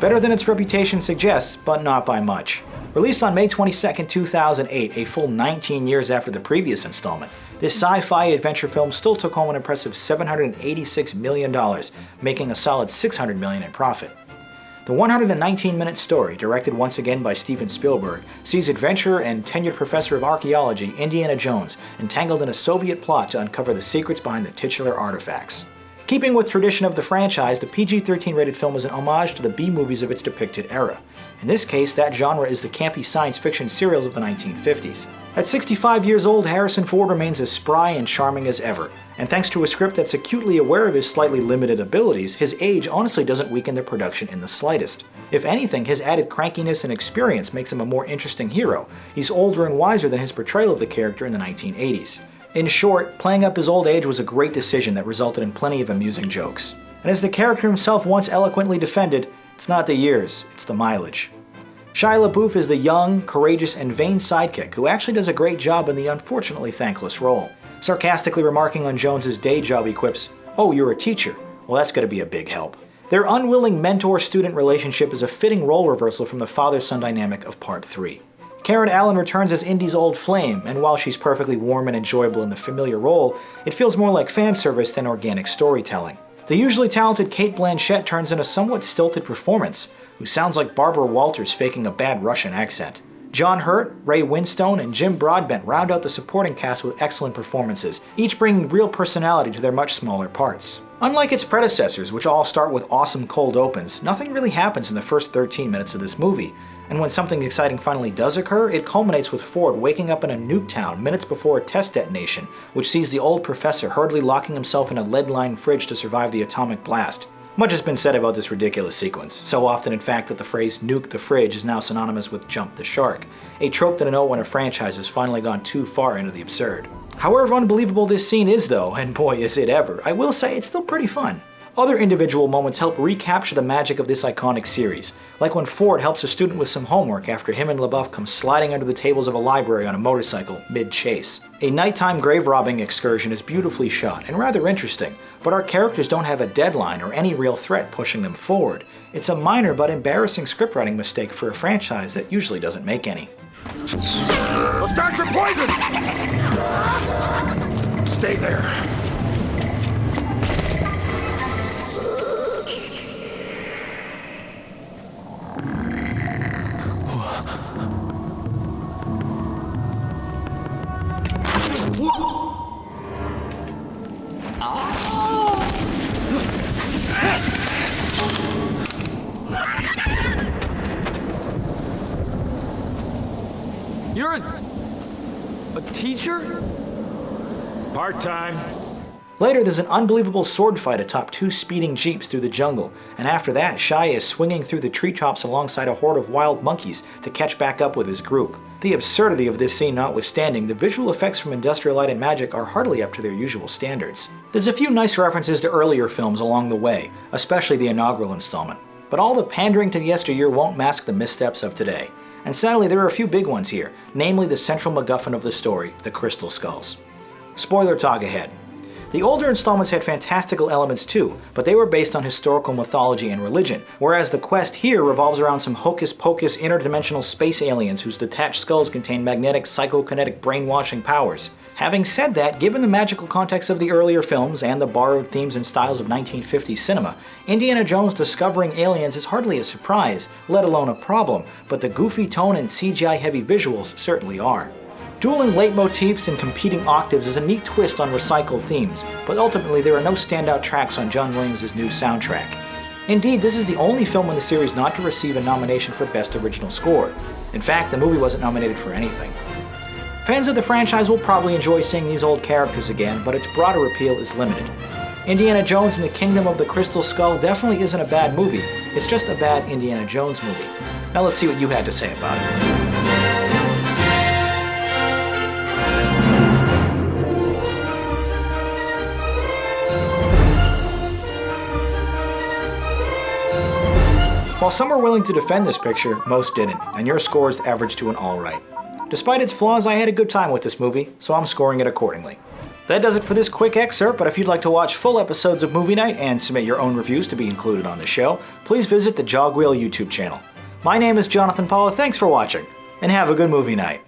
Better than its reputation suggests, but not by much. Released on May 22, 2008, a full 19 years after the previous installment, this sci-fi adventure film still took home an impressive $786 million, making a solid $600 million in profit. The 119-minute story, directed once again by Steven Spielberg, sees adventurer and tenured professor of archeology Indiana Jones entangled in a Soviet plot to uncover the secrets behind the titular artifacts. Keeping with tradition of the franchise, the PG-13 rated film is an homage to the B-movies of its depicted era. In this case, that genre is the campy science fiction serials of the 1950s. At 65 years old, Harrison Ford remains as spry and charming as ever, and thanks to a script that's acutely aware of his slightly limited abilities, his age honestly doesn't weaken the production in the slightest. If anything, his added crankiness and experience makes him a more interesting hero. He's older and wiser than his portrayal of the character in the 1980s. In short, playing up his old age was a great decision that resulted in plenty of amusing jokes. And as the character himself once eloquently defended, it's not the years, it's the mileage. Shia LaBeouf is the young, courageous, and vain sidekick who actually does a great job in the unfortunately thankless role. Sarcastically remarking on Jones's day job, he quips, "Oh, you're a teacher. Well, that's gonna be a big help." Their unwilling mentor-student relationship is a fitting role reversal from the father-son dynamic of Part 3. Karen Allen returns as Indy's old flame, and while she's perfectly warm and enjoyable in the familiar role, it feels more like fan service than organic storytelling. The usually talented Cate Blanchett turns in a somewhat stilted performance, who sounds like Barbara Walters faking a bad Russian accent. John Hurt, Ray Winstone, and Jim Broadbent round out the supporting cast with excellent performances, each bringing real personality to their much smaller parts. Unlike its predecessors, which all start with awesome cold opens, nothing really happens in the first 13 minutes of this movie, and when something exciting finally does occur, it culminates with Ford waking up in a Nuketown minutes before a test detonation, which sees the old professor hurriedly locking himself in a lead-lined fridge to survive the atomic blast. Much has been said about this ridiculous sequence, so often in fact that the phrase "nuke the fridge" is now synonymous with "jump the shark," a trope that I know when a franchise has finally gone too far into the absurd. However unbelievable this scene is though, and boy is it ever, I will say it's still pretty fun. Other individual moments help recapture the magic of this iconic series, like when Ford helps a student with some homework after him and LaBeouf come sliding under the tables of a library on a motorcycle mid-chase. A nighttime grave robbing excursion is beautifully shot and rather interesting, but our characters don't have a deadline or any real threat pushing them forward. It's a minor but embarrassing scriptwriting mistake for a franchise that usually doesn't make any. I'll start your poison! Stay there. You're a teacher? Part-time. Later, there's an unbelievable sword fight atop two speeding jeeps through the jungle, and after that, Shia is swinging through the treetops alongside a horde of wild monkeys to catch back up with his group. The absurdity of this scene notwithstanding, the visual effects from Industrial Light and Magic are hardly up to their usual standards. There's a few nice references to earlier films along the way, especially the inaugural installment, but all the pandering to yesteryear won't mask the missteps of today. And sadly, there are a few big ones here, namely the central MacGuffin of the story, the Crystal Skulls. Spoiler talk ahead. The older installments had fantastical elements too, but they were based on historical mythology and religion, whereas the quest here revolves around some hocus-pocus interdimensional space aliens whose detached skulls contain magnetic psychokinetic brainwashing powers. Having said that, given the magical context of the earlier films and the borrowed themes and styles of 1950s cinema, Indiana Jones discovering aliens is hardly a surprise, let alone a problem, but the goofy tone and CGI-heavy visuals certainly are. Dueling leitmotifs and competing octaves is a neat twist on recycled themes, but ultimately there are no standout tracks on John Williams' new soundtrack. Indeed, this is the only film in the series not to receive a nomination for Best Original Score. In fact, the movie wasn't nominated for anything. Fans of the franchise will probably enjoy seeing these old characters again, but its broader appeal is limited. Indiana Jones and the Kingdom of the Crystal Skull definitely isn't a bad movie, it's just a bad Indiana Jones movie. Now let's see what you had to say about it. While some were willing to defend this picture, most didn't, and your scores averaged to an alright. Despite its flaws, I had a good time with this movie, so I'm scoring it accordingly. That does it for this quick excerpt, but if you'd like to watch full episodes of Movie Night and submit your own reviews to be included on the show, please visit the Jogwheel YouTube channel. My name is Jonathan Paula, thanks for watching, and have a good movie night.